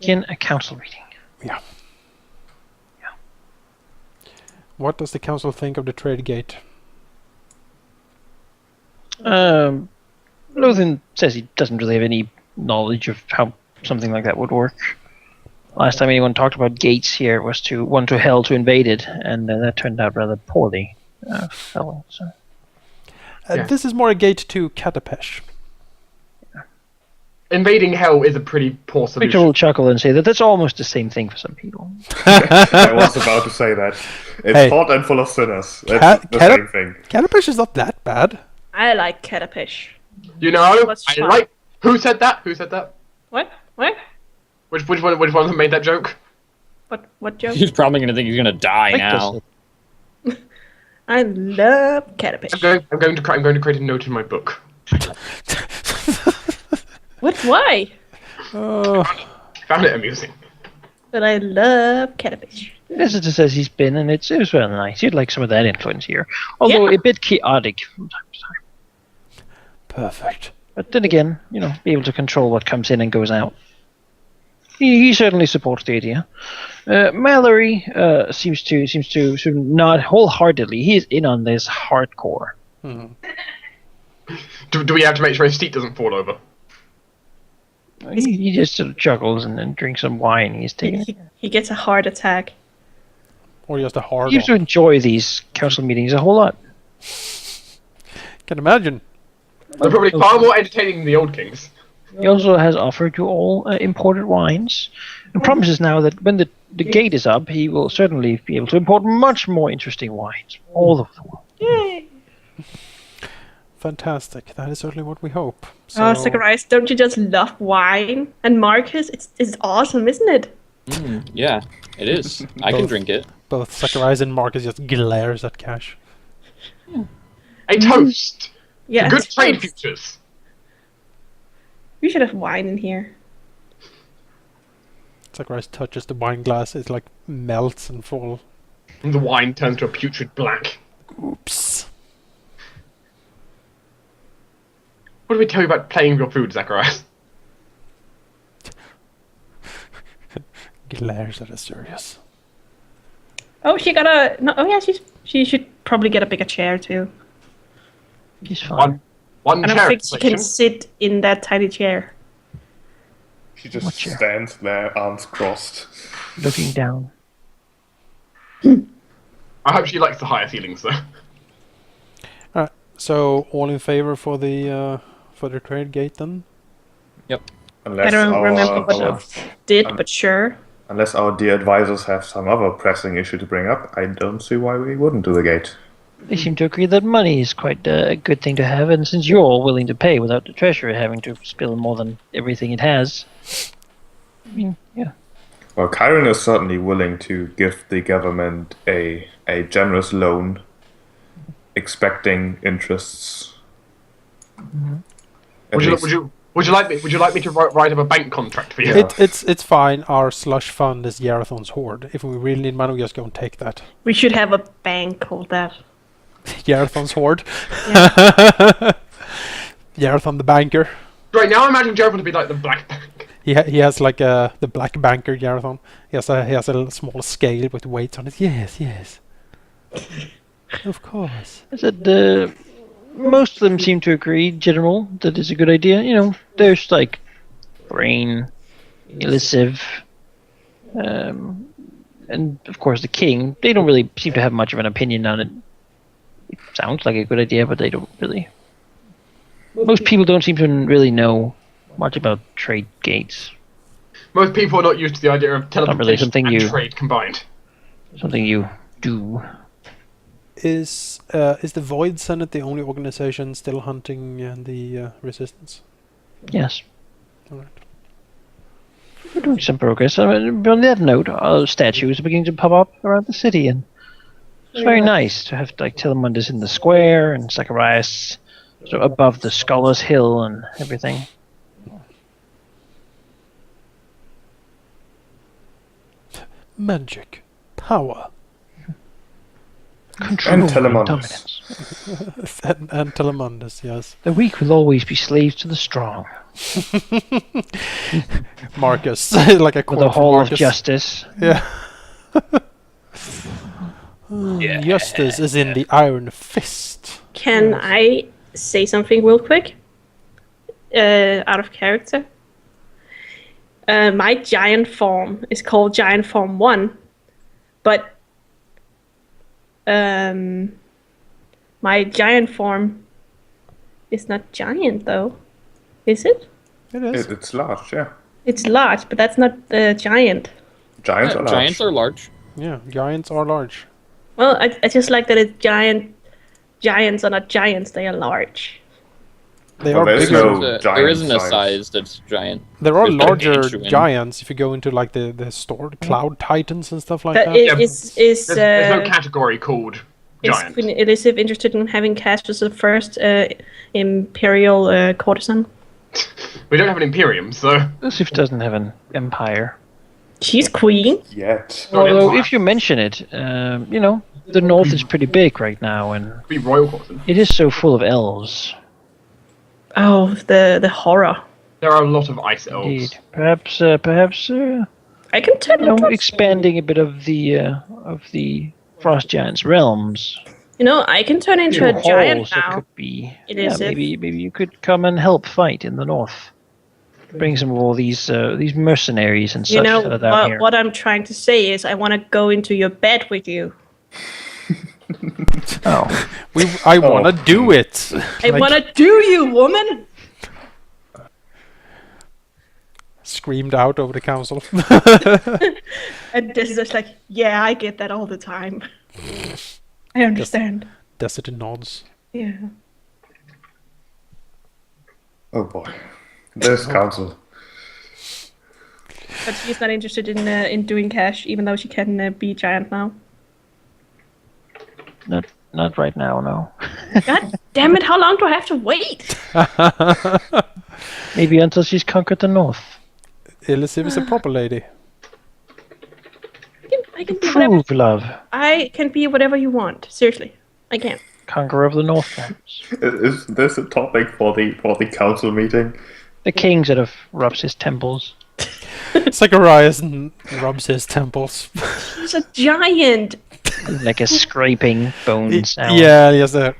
begin a council meeting. Yeah. What does the council think of the trade gate? Lothan says he doesn't really have any knowledge of how something like that would work. Last time anyone talked about gates here was to one to hell to invade it, and that turned out rather poorly. So. This is more a gate to Katapesh. Invading hell is a pretty poor solution. Victor will chuckle and say that that's almost the same thing for some people. I was about to say that. It's hot and full of sinners. That's the same thing. Katapesh is not that bad. I like Katapesh. You know, I like... Who said that? Who said that? What? Which one of them made that joke? What joke? He's probably gonna think he's gonna die now. I love Katapesh. I'm going to create a note in my book. What? Why? I found it amusing. But I love Katapesh. Visitor says he's been, and it was rather nice. You'd like some of that influence here, although a bit chaotic from time to time. Perfect. But then again, be able to control what comes in and goes out. He certainly supports the idea. Mallory seems to nod wholeheartedly. He is in on this hardcore. Mm-hmm. Do we have to make sure his seat doesn't fall over? He just sort of chuckles and then drinks some wine. He's taking. He gets a heart attack. Or just a hard. He used to enjoy these council meetings a whole lot. Can imagine. They're probably far more entertaining than the old kings. He also has offered you all imported wines, and promises now that when the gate is up, he will certainly be able to import much more interesting wines all over the world. Yay! Fantastic. That is certainly what we hope. So... Zacharias, don't you just love wine? And Marcus, it's awesome, isn't it? Yeah, it is. I can drink it. Both Zacharias and Marcus just glares at Cash. A toast! Yeah. Good trade futures! We should have wine in here. Zacharias touches the wine glass, it like melts and falls. And the wine turns to a putrid black. Oops. What do we tell you about playing with your food, Zacharias? Glares at Asturias. Oh, she got a... No, oh yeah, she should probably get a bigger chair too. He's fine. One I don't chair think she can sit in that tiny chair. She just stands there, arms crossed. Looking down. I hope she likes the higher ceilings, though. Alright, so all in favor for the trade gate then? Yep. Unless I don't remember what it did, but sure. Unless our dear advisors have some other pressing issue to bring up, I don't see why we wouldn't do the gate. They seem to agree that money is quite a good thing to have, and since you're all willing to pay without the treasury having to spill more than everything it has, I mean, yeah. Well, Chiron is certainly willing to give the government a generous loan, expecting interests. Mm-hmm. Would you like me to write up a bank contract for you? It's fine. Our slush fund is Yarathon's hoard. If we really need money, we just go and take that. We should have a bank called that. Yarathon's hoard. Yeah. Yarathon the banker. Right, now I imagine Jerathon to be like the black bank. He has like the black banker Yarathon. He has a little small scale with weights on it. Yes. Of course. I said, most of them seem to agree, General, that it's a good idea. There's like Brain, Elusive, and of course the King. They don't really seem to have much of an opinion on it. It sounds like a good idea, but they don't really. Most people don't seem to really know much about trade gates. Most people are not used to the idea of teleportation really trade combined. Something you do. Is the Void Senate the only organization still hunting the Resistance? Yes. Alright. We're doing some progress. On that note, statues are beginning to pop up around the city, and it's very nice to have like Telemundus in the square and Zacharias sort of above the Scholar's Hill and everything. Magic. Power. Control and Telemundus. dominance. And Telemundus, yes. The weak will always be slaves to the strong. Marcus, like a With quote the from Hall of Marcus. Justice. Yeah. Justice is in the iron fist. Can I say something real quick? Out of character. My giant form is called Giant Form 1, but my giant form is not giant, though. Is it? It is. It's large, yeah. It's large, but that's not giant. Giants are large. Giants are large. Yeah, giants are large. Well, I just like that it's giant. Giants are not giants, they are large. They Well, are there's bigger. no- There giant isn't a size. size that's giant. There are there's no larger inch in. giants if you go into like the stored cloud titans and stuff like But that. is There's no category called is giant. Queen Elizabeth interested in having Cash as the first imperial courtesan? We don't have an Imperium, so Elizabeth doesn't have an empire. She's queen. Yet. Although, if you mention it, the north is pretty big right now, and be royal courtesan. it is so full of elves. Oh, the horror. There are a lot of ice elves. Indeed. Perhaps, I can turn into expanding a bit of the frost giant's realms. I can turn into a Halls giant that now. could be. It Yeah, is maybe you could come and help fight in the north. Bring some of all these mercenaries and such You know that are down here. what I'm trying to say is I want to go into your bed with you. Oh, I want to do it. I want to do you, woman. Screamed out over the council. And this is just like, yeah, I get that all the time. I understand. Destiny nods. Yeah. Oh boy. This council. But she's not interested in doing Cash, even though she can be giant now. not right now, no. God damn it! How long do I have to wait? Maybe until she's conquered the north. Elizabeth is a proper lady. I can be whatever. Prove love. I can be whatever you want. Seriously, I can. Conqueror of the north, perhaps. Is this a topic for the council meeting? The king sort of rubs his temples. Zacharias rubs his temples. He's a giant. Like a scraping bone sound. Yeah, yes, a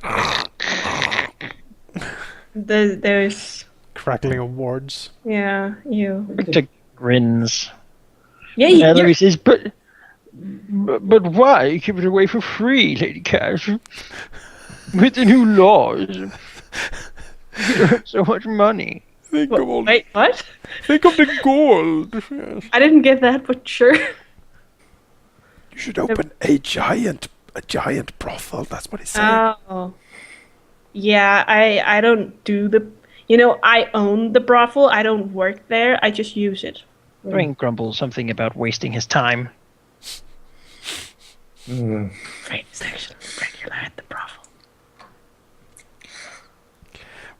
There's crackling of words. yeah, you. Victor grins. Yeah, And you're, he says, but why give it away for free, Lady Cash? With the new laws, you earn so much money. Think of all. wait, what? Think of the gold. Yes. I didn't get that, but sure. You should open a giant brothel. That's what he's saying. Oh. Yeah, I don't do the. I own the brothel. I don't work there. I just use it. Ring grumbles something about wasting his time. Right, it's actually regular at the brothel.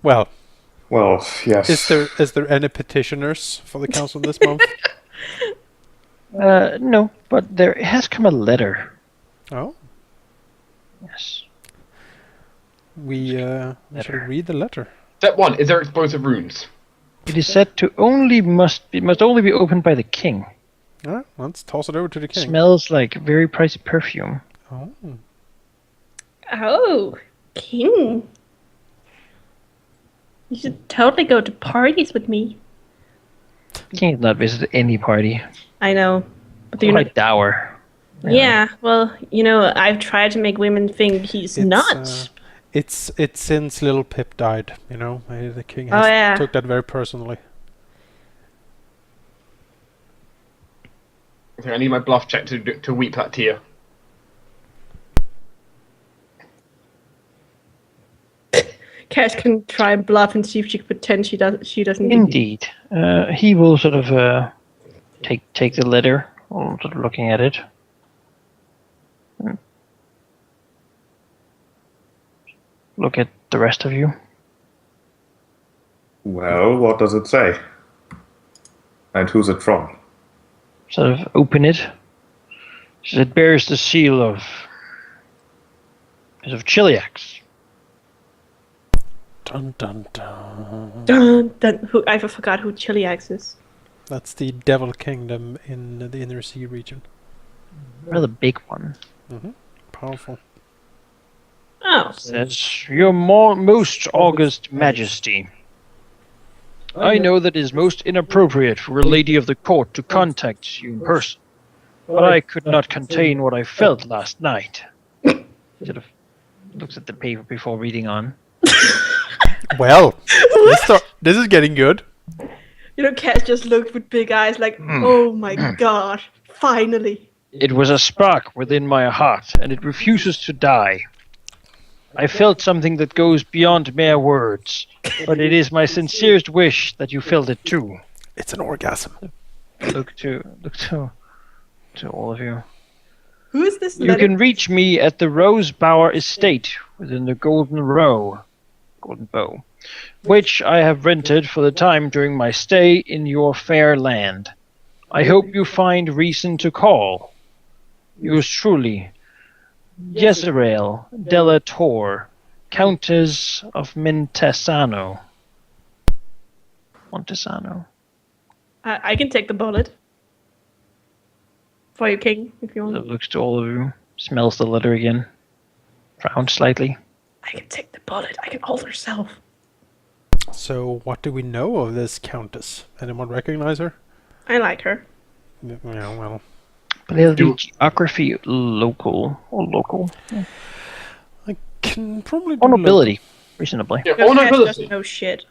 Well, Yes. is there any petitioners for the council this month? No, but there has come a letter. Oh, Yes. we should read the letter. Step 1, is there explosive runes? It is said to must only be opened by the king. All right, let's toss it over to the king. Smells like very pricey perfume. Oh, Oh, king. You should totally go to parties with me. King has not visited any party. I know. But you're Quite not. dour. Yeah, well, I've tried to make women think he's nuts. it's since little Pip died. The king Oh, yeah. took that very personally. Okay, I need my bluff check to weep that tear. Cass can try and bluff and see if she can pretend she doesn't. Indeed. He will sort of take the letter, sort of looking at it. Look at the rest of you. Well, what does it say? And who's it from? Sort of open it. So it bears the seal of is of Chiliax. Dun dun dun. Dun, dun. I forgot who Chiliax is. That's the Devil Kingdom in the Inner Sea region. Rather big one. Powerful. Oh. Says, Your most august majesty, I know that it is most inappropriate for a lady of the court to contact you in person, but I could not contain what I felt last night. Sort of looks at the paper before reading on. Well, this is getting good. You know, Cass just looked with big eyes like, oh my god, finally. It was a spark within my heart, and it refuses to die. I felt something that goes beyond mere words, but it is my sincerest wish that you felt it too. It's an orgasm. Look to all of you. Who is this? You can reach me at the Rose Bower Estate within the Golden Bow, which I have rented for the time during my stay in your fair land. I hope you find reason to call. Yours truly, Jezreel Della Tor, Countess of Montesano. I can take the bullet. For you, King, if you want. Looks to all of you, smells the letter again, frowns slightly. I can take the bullet. I can hold herself. So, what do we know of this Countess? Anyone recognize her? I like her. Yeah, well. The geography local. I can probably do Or nobility, reasonably. Yeah, Cass or doesn't nobility. know shit.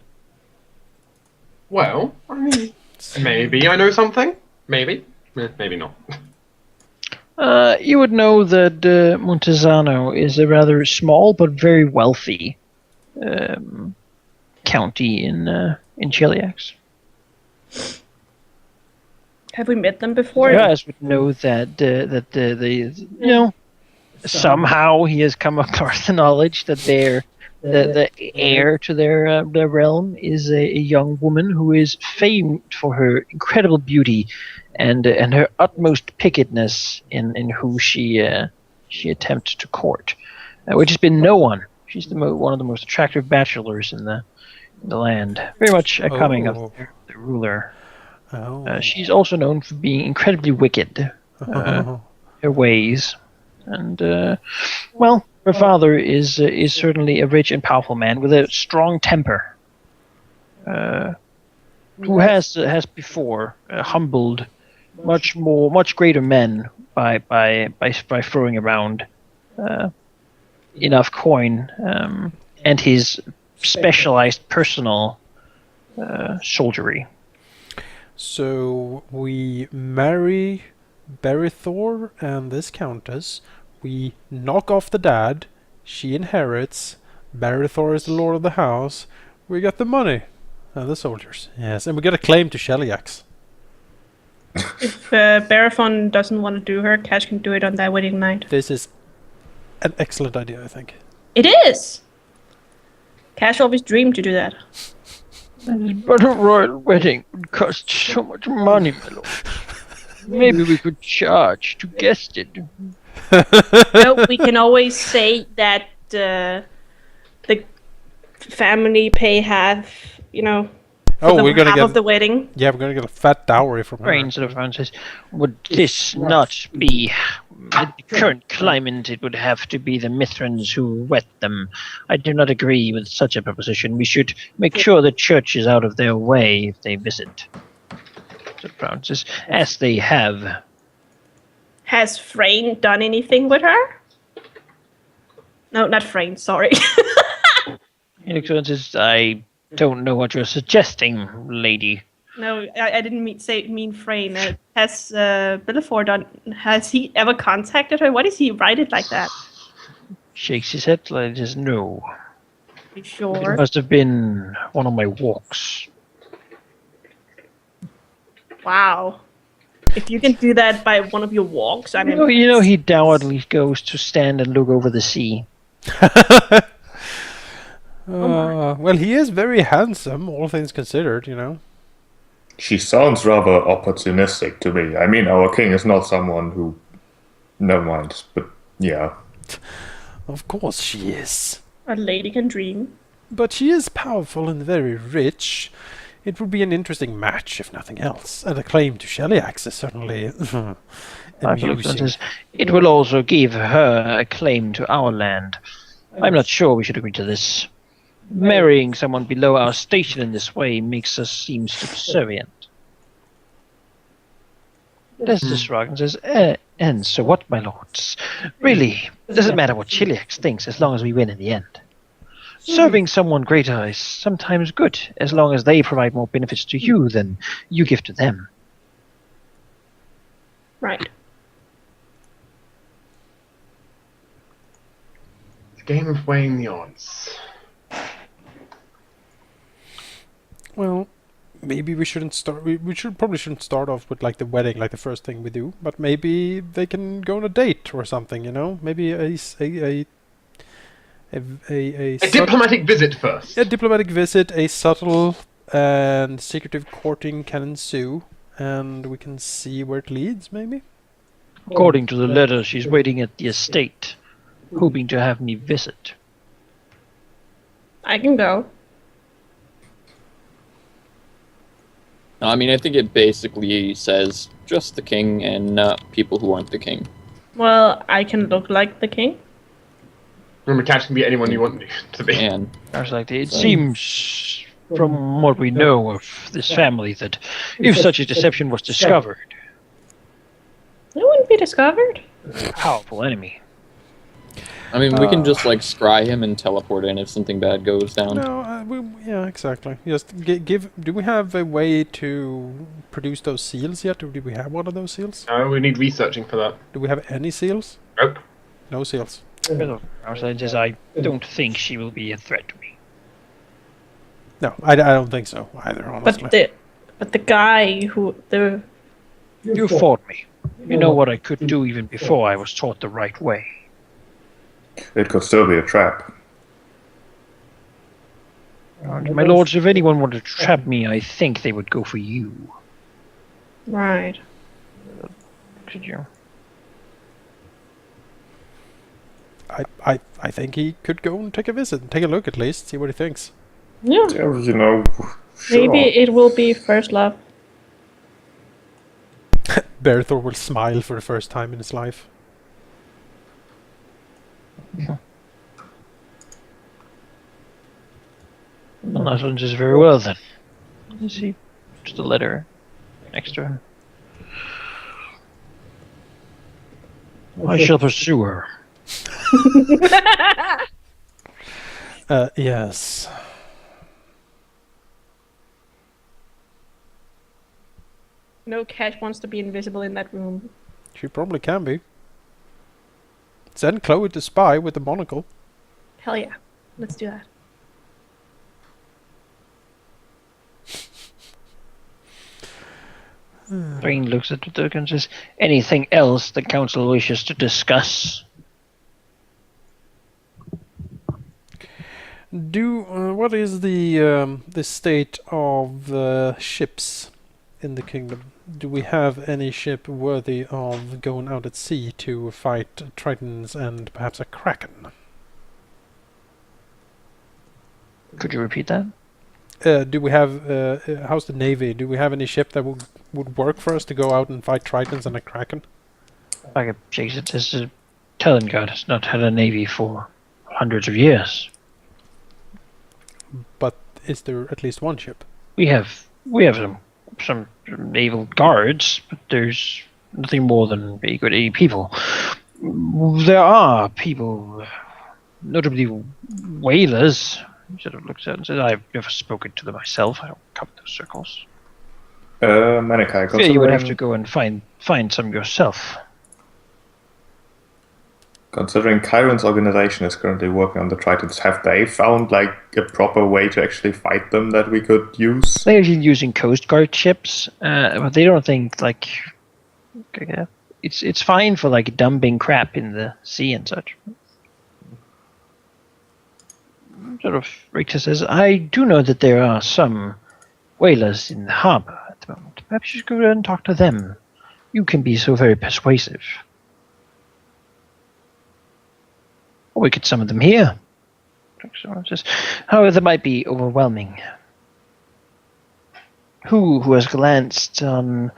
Well, I mean, maybe I know something. Maybe. Maybe not. You would know that Montesano is a rather small but very wealthy county in Chiliax. Have we met them before? You guys would know that somehow he has come across the knowledge that the heir to their realm is a young woman who is famed for her incredible beauty and her utmost pickedness in who she attempts to court, which has been no one. She's one of the most attractive bachelors in the land, very much a coming of the ruler. She's also known for being incredibly wicked, her ways, and her father is certainly a rich and powerful man with a strong temper, who has before humbled much greater men by throwing around enough coin and his specialized personal soldiery. So we marry Berithor and this Countess. We knock off the dad. She inherits. Berithor is the lord of the house. We got the money and the soldiers. Yes, and we got a claim to Chiliax. If Barathon doesn't want to do her, Cash can do it on that wedding night. This is an excellent idea, I think. It is! Cash always dreamed to do that. But a royal wedding would cost so much money, my lord. Maybe we could charge to guest it. No, we can always say that the family pay half, We're gonna half get of the wedding. we're gonna get a fat dowry from her. Brain sort of answers, would this not be in the current climate? It would have to be the Mithrans who wed them. I do not agree with such a proposition. We should make sure the church is out of their way if they visit. So Francis, as they have. Has Frayne done anything with her? No, not Frayne, sorry. He looks at us, I don't know what you're suggesting, lady. No, I didn't mean Frayne. Has has he ever contacted her? Why does he write it like that? Shakes his head like just no. You It sure? must have been one of my walks. Wow. If you can do that by one of your walks, I mean... You know, he downwardly goes to stand and look over the sea. Well, he is very handsome, all things considered, She sounds rather opportunistic to me. I mean, our king is not someone who... Never mind, but yeah. Of course she is. A lady can dream. But she is powerful and very rich. It would be an interesting match, if nothing else. And a claim to Shellyax is certainly amusing. Says, it will also give her a claim to our land. I'm not sure we should agree to this. Marrying someone below our station in this way makes us seem subservient. There's this rock and says, and so what, my lords? Really, it doesn't matter what Shellyax thinks as long as we win in the end. Serving someone greater is sometimes good, as long as they provide more benefits to you than you give to them. Right. It's a game of weighing the odds. Well, maybe we shouldn't start. We probably shouldn't start off with like the wedding, like the first thing we do. But maybe they can go on a date or something. You know, maybe a diplomatic visit first. A diplomatic visit, a subtle and secretive courting can ensue, and we can see where it leads. Maybe. According to the letter, she's waiting at the estate, hoping to have me visit. I can go. I mean, I think it basically says just the king and not people who aren't the king. Well, I can look like the king. Remember, Catch can be anyone you want to be. And I was like, it seems, from what we know of this family, that if such a deception was discovered, It wouldn't be discovered. a powerful enemy. I mean, we can just like scry him and teleport in if something bad goes down. No, yeah, exactly. Just give. Do we have a way to produce those seals yet, or do we have one of those seals? No, we need researching for that. Do we have any seals? Nope. No seals. I don't think she will be a threat to me. No, I don't think so either. Honestly. But the guy who the You fought me. You know what I could do even before I was taught the right way. It could still be a trap. My lords, if anyone wanted to trap me, I think they would go for you. right. Could you? I think he could go and take a visit and take a look at least, see what he thinks. Yeah. Yeah, you know, sure. Maybe it will be first love. Berthor will smile for the first time in his life. Well, that one says very well then. You see, just a letter next to him. I shall pursue her. Yes. No Cash wants to be invisible in that room. She probably can be. Send Chloe to spy with the monocle. Hell yeah. Let's do that. Thrain looks at the Duke and says, anything else the council wishes to discuss? What is the state of ships in the kingdom? Do we have any ship worthy of going out at sea to fight tritons and perhaps a kraken? Could you repeat that? Do we have how's the navy? Do we have any ship that would work for us to go out and fight tritons and a kraken? Like a Jason says, Telengard has not had a navy for hundreds of years. But is there at least one ship? We have some naval guards, but there's nothing more than a good 80 people. There are people, notably whalers. He sort of looks at it and says, I've never spoken to them myself. I don't cover those circles. Manikai, Yeah, you would have to go and find some yourself. Considering Chiron's organization is currently working on the Tritons, have they found like a proper way to actually fight them that we could use? They're usually using Coast Guard ships, but they don't think like it's fine for like dumping crap in the sea and such. Sort of Richter says, I do know that there are some whalers in the harbor at the moment. Perhaps you should go and talk to them. You can be so very persuasive. Or we could summon them here. However, that might be overwhelming. Who has glanced on,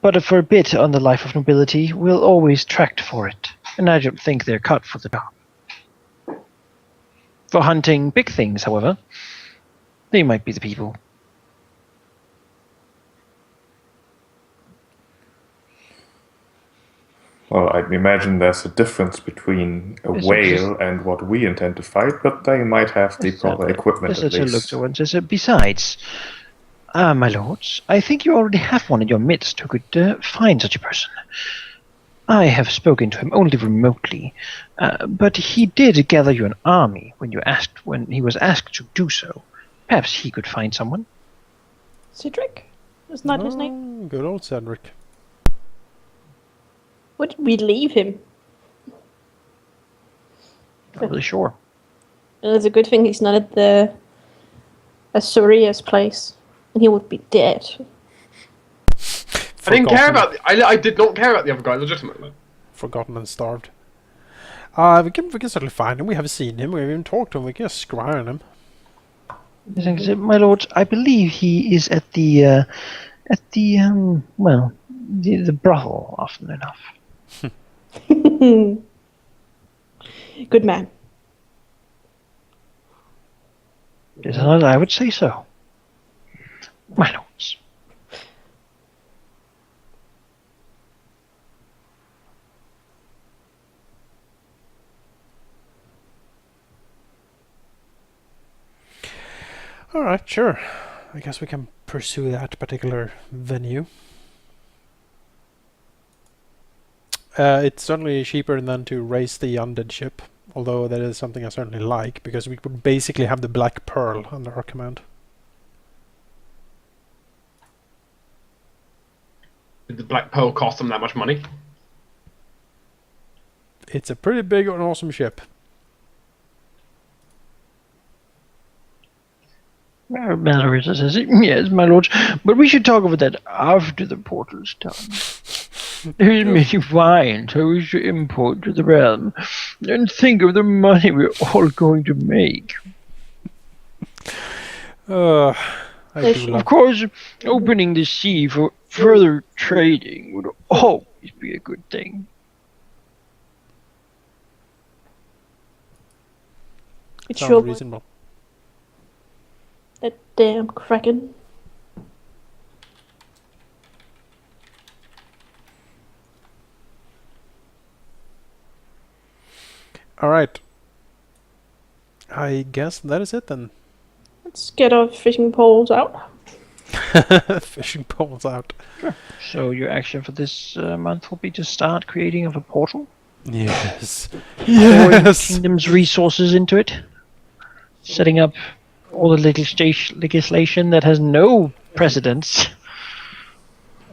but for a bit, on the life of nobility will always tract for it, and I don't think they're cut for the job. For hunting big things, however, they might be the people. Well, I imagine there's a difference between a whale and what we intend to fight, but they might have the proper equipment at least. Besides, my lords, I think you already have one in your midst who could find such a person. I have spoken to him only remotely, but he did gather you an army when he was asked to do so. Perhaps he could find someone. Cedric? Isn't that his name? Good old Cedric. Would we leave him? Not really sure. It's a good thing he's not at the Azorius place, and he would be dead. I didn't care about. I did not care about the other guy legitimately. Forgotten and starved. We can certainly find him. We have seen him. We have even talked to him. We can just scry on him. My lords, I believe he is at the brothel often enough. Good man. Yes, I would say so. My lords. Alright, sure. I guess we can pursue that particular venue. It's certainly cheaper than to raise the undead ship, although that is something I certainly like, because we would basically have the Black Pearl under our command. Did the Black Pearl cost them that much money? It's a pretty big and awesome ship. Mallory says, yes, my lords, but we should talk about that after the portal's done. There's many wines I wish to import to the realm, and think of the money we're all going to make. I do love. Of course, opening the sea for further trading would always be a good thing. It's Sounds sure reasonable. that damn Kraken. Alright. I guess that is it then. Let's get our fishing poles out. Fishing poles out. So your action for this month will be to start creating of a portal? Yes. Pouring Yes! Kingdom's resources into it? Setting up all the legislation that has no precedence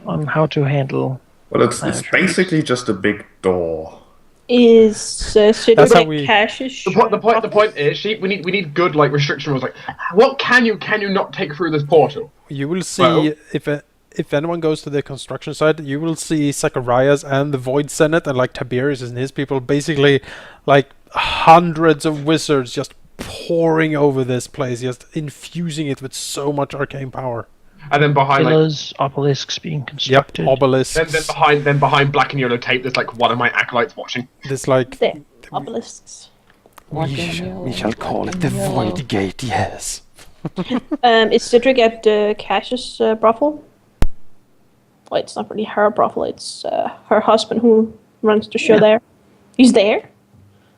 on how to handle... Well, it's basically just a big door. Is Cedric That's how like we- Cassius? The point is, we need good like restriction rules. Like, what can you not take through this portal? You will see, Well- if anyone goes to the construction site, you will see Zacharias and the Void Senate and like Tiberius and his people, basically like hundreds of wizards just pouring over this place, just infusing it with so much arcane power. And then behind like, Pillars, obelisks being constructed. Yep, obelisks. then behind black and yellow tape, there's like one of my acolytes watching. There's like There, obelisks. we shall call it the Void Gate. Yes. Is Cedric at Cassius' brothel? Well, it's not really her brothel. It's her husband who runs the show there. He's there.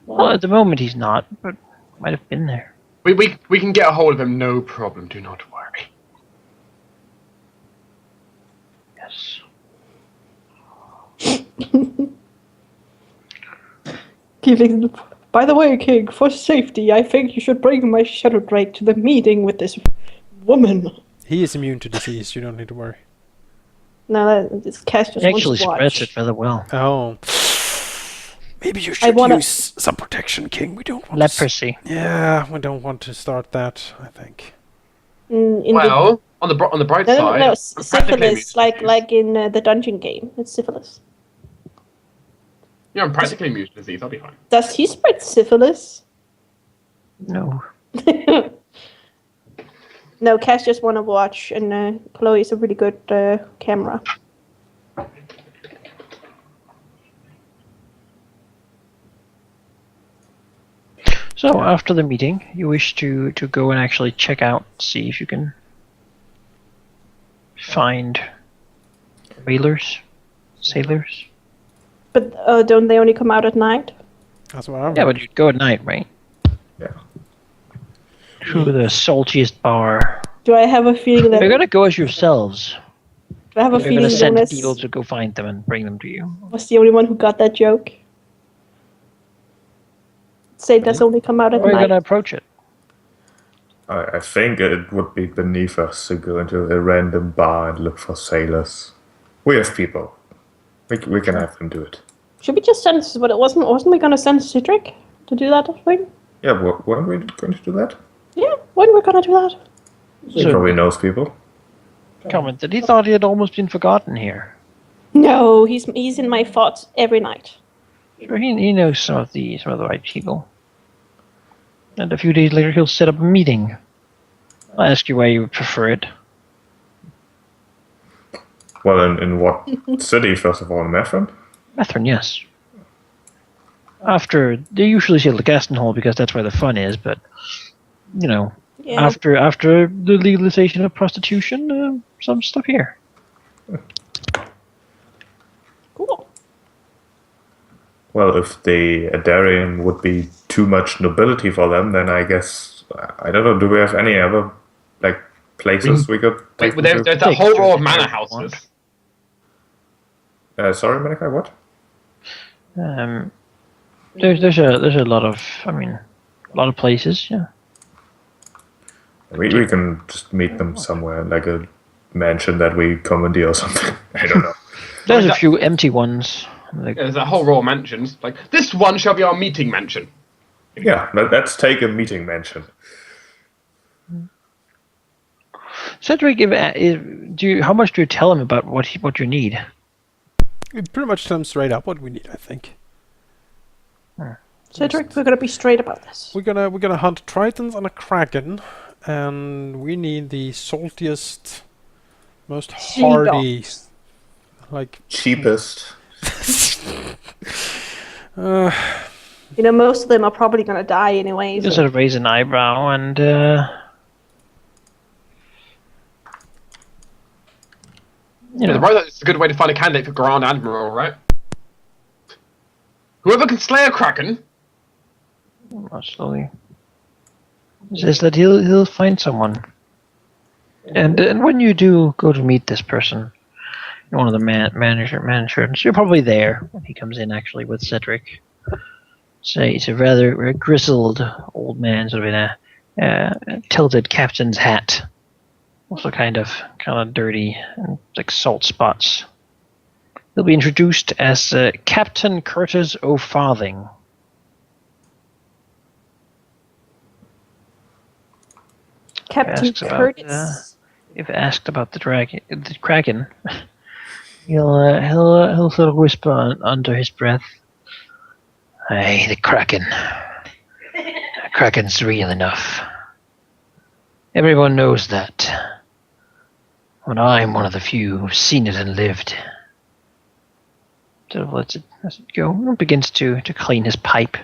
Well, at the moment he's not, but might have been there. We can get a hold of him, no problem. Do not worry. Yes. By the way, King, for safety, I think you should bring my Shadow Drake to the meeting with this woman. He is immune to disease. You don't need to worry. No, this Cassius He wants actually to watch. spreads it rather well. Oh. Maybe you should use some protection, King. We don't want Leprosy. Yeah, we don't want to start that, I think. In Well, on the bright the, side, no, practically syphilis, like in the dungeon game. It's syphilis. Yeah, I'm practically immune to disease. I'll be fine. Does he spread syphilis? No. No, Cass just want to watch, and Chloe's a really good camera. So after the meeting, you wish to go and actually check out, see if you can find whalers, sailors. But don't they only come out at night? That's what I'm. Yeah, but you'd go at night, right? Yeah. To the saltiest bar. Do I have a feeling that? You're gonna go as yourselves. Do I have a You're feeling gonna send Jonas people to go find them and bring them to you. was the only one who got that joke? Sailors only come out at How are you night. gonna approach it? I think it would be beneath us to go into a random bar and look for sailors. We have people. We can have them do it. Should we just send? But it wasn't we gonna send Cedric to do that thing? Yeah, weren't we going to do that? Yeah, when we're gonna do that? He probably knows people. Commented. He thought he had almost been forgotten here. No, he's in my thoughts every night. Sure, he knows some of the right people. And a few days later, he'll set up a meeting. I'll ask you why you would prefer it. Well, in what city, first of all? In Methven? Methven, yes. After they usually sail to Gastenhall because that's where the fun is, but you know, Yeah. after the legalization of prostitution, some stuff here. Cool. Well, if the Adarium would be too much nobility for them, then I guess I don't know. Do we have any other places we could? Wait, take them there's to? a whole row of manor Take houses. Sorry, Malachi, what? There's a lot of a lot of places. Yeah. We can just meet them somewhere, like a mansion that we commandeer or something. I don't know. There's a few empty ones. There's a whole row of mansions. Like, this one shall be our meeting mansion. Yeah, let's take a meeting mansion. Cedric, how much do you tell him about what you need? We pretty much tell them straight up what we need. I think Cedric, we're gonna be straight about this. we're gonna hunt tritons and a kraken, and we need the saltiest, most Sea hardy, dogs. Cheapest. You know, most of them are probably gonna die anyway. You just So. sort of raise an eyebrow and Right, it's a good way to find a candidate for Grand Admiral, right? Whoever can slay a kraken. slowly says that he'll find someone. And when you do go to meet this person, one of the managers, you're probably there when he comes in actually with Cedric. Say he's a rather grizzled old man, sort of in a tilted captain's hat, also kind of dirty and like salt spots. He'll be introduced as Captain Curtis O'Farthing. Captain Asks about, Curtis. If asked about the kraken, he'll sort of whisper under his breath, "Aye, the kraken. The kraken's real enough. Everyone knows that. But I'm one of the few who've seen it and lived." Sort of lets it go and begins to clean his pipe.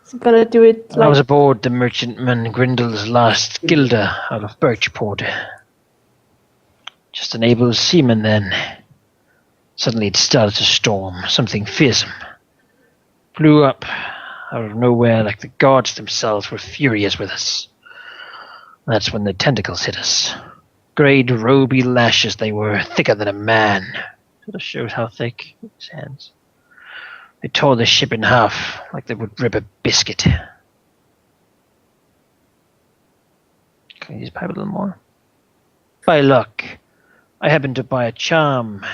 He's gonna do it I was like aboard the merchantman Grindel's last Gilda out of Birchport. Just an able seaman then. Suddenly it started to storm, something fearsome. Blew up out of nowhere like the gods themselves were furious with us. That's when the tentacles hit us. Great roby lashes they were, thicker than a man. Sort of shows how thick his hands. They tore the ship in half like they would rip a biscuit. Can you just pipe a little more? By luck, I happened to buy a charm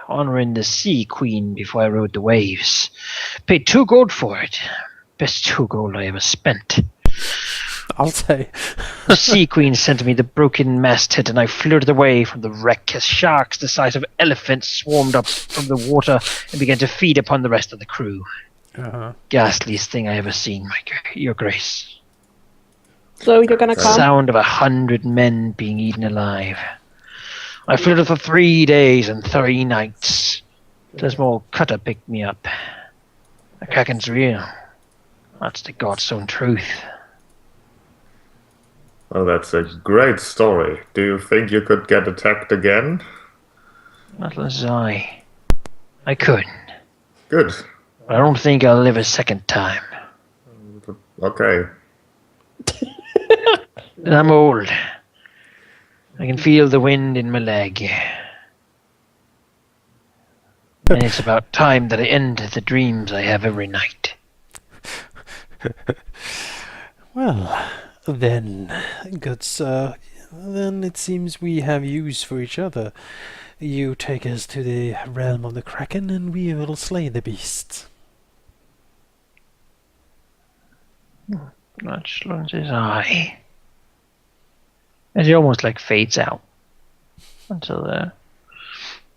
honoring the Sea Queen before I rode the waves. Paid 2 gold for it. Best 2 gold I ever spent. I'll say. The Sea Queen sent me the broken masthead, and I flirted away from the wreck as sharks the size of elephants swarmed up from the water and began to feed upon the rest of the crew. Uh-huh. Ghastliest thing I ever seen, Your Grace. So you're gonna The come? sound of 100 men being eaten alive. I flitted for 3 days and 3 nights. The small cutter picked me up. The Kraken's real. That's the God's own truth. Well, that's a great story. Do you think you could get attacked again? Not as I could. Good. But I don't think I'll live a second time. Okay. I'm old. I can feel the wind in my leg. And it's about time that I end the dreams I have every night. Well, then, good sir, then it seems we have use for each other. You take us to the realm of the Kraken, and we will slay the beast. Much as I. As he almost fades out until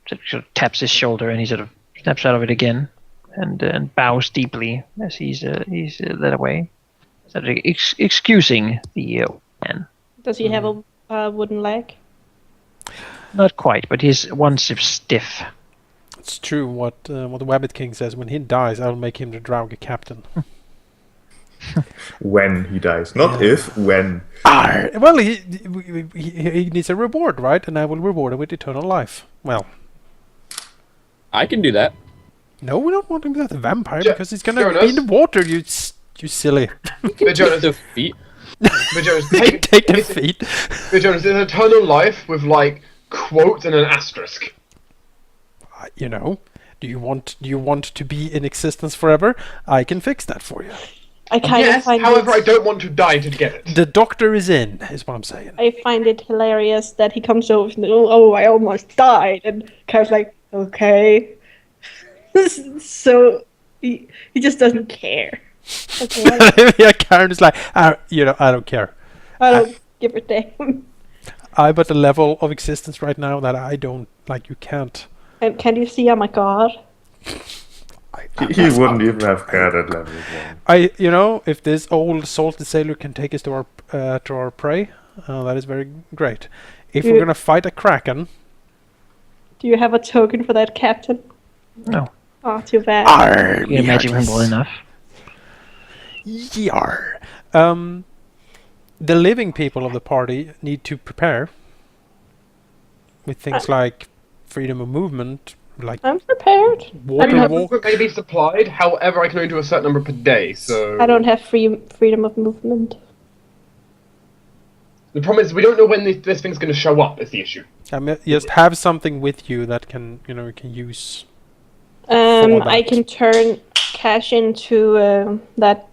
sort of taps his shoulder and he sort of snaps out of it again and bows deeply as he's led away, sort of excusing the man. Does he have a wooden leg? Not quite, but he's one stiff. It's true what the Wabbit King says. When he dies, I'll make him the Draugr captain. When he dies. Not if, when. Well, he needs a reward, right? And I will reward him with eternal life. Well, I can do that. no, we don't want him to be a vampire because he's gonna Jonas? be in the water. You silly. But Jonas, Defeat. but Jonas, Take defeat. But Jonas, there's eternal life with quotes and an asterisk. You know, do you want to be in existence forever? I can fix that for you. I kind of Yes, find however, I it, don't want to die to get it. The doctor is in, is what I'm saying. I find it hilarious that he comes over and oh, I almost died, and Kyle's like, okay. So he just doesn't care. Okay, Yeah, Karen is like, I don't care. I don't give a damn. I'm at a level of existence right now that I don't you can't. And can you see I'm a god? He wouldn't even have cared at level 1. If this old salted sailor can take us to our prey, that is very great. If we're gonna fight a kraken, Do you have a token for that, Captain? No. Oh, too bad. arr, You can imagine him well enough. Yar. The living people of the party need to prepare with things like freedom of movement, like I'm prepared. water have- walk. Movement may be supplied, however, I can only do a certain number per day, so... I don't have freedom of movement. The problem is, we don't know when this thing's going to show up, is the issue. Just have something with you that can you can use. I can turn Cash into that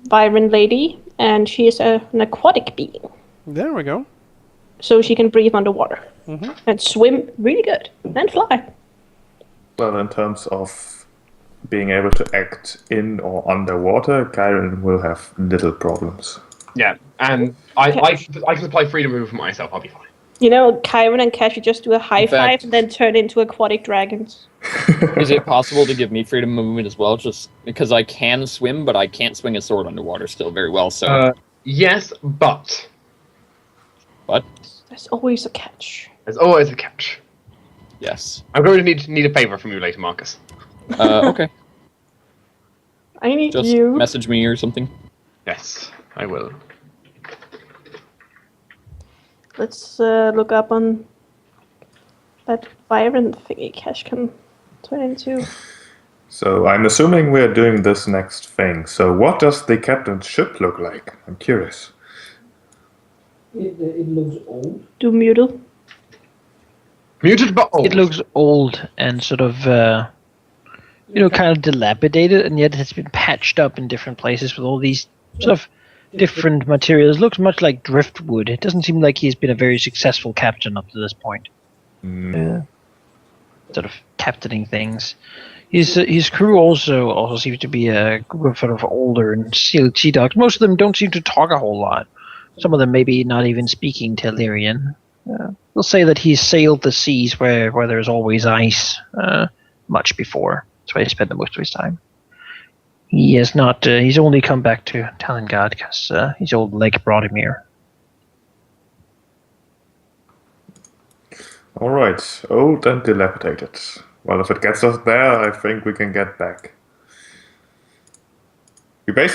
Byron lady, and she is an aquatic being. There we go. So she can breathe underwater. Mhm. And swim really good. And fly. Well, in terms of being able to act in or underwater, Kyron will have little problems. Yeah, and I can supply freedom of movement myself, I'll be fine. You know, Kyron and Cash should just do a high fact- five and then turn into aquatic dragons. Is it possible to give me freedom of movement as well? Just because I can swim, but I can't swing a sword underwater still very well. So, Yes, but but There's always a catch. there's always a catch. yes. I'm going to need a favor from you later, Marcus. Okay. I need Just you. message me or something. Yes, I will. Let's look up on that Byron thingy Cash can turn into. So I'm assuming we're doing this next thing. So what does the captain's ship look like? I'm curious. It looks old. Do Mutal. Muted but old. It looks old and sort of, kind of dilapidated, and yet it's been patched up in different places with all these sort of different materials. Looks much like driftwood. It doesn't seem like he's been a very successful captain up to this point. Sort of captaining things. His crew also seems to be a group of sort of older and sea dogs. Most of them don't seem to talk a whole lot. Some of them maybe not even speaking Telerian. They'll say that he's sailed the seas where there's always ice much before. That's where he spent the most of his time. He has not. He's only come back to Talengard because his old leg brought him here. All right, old and dilapidated. Well, if it gets us there, I think we can get back. We basically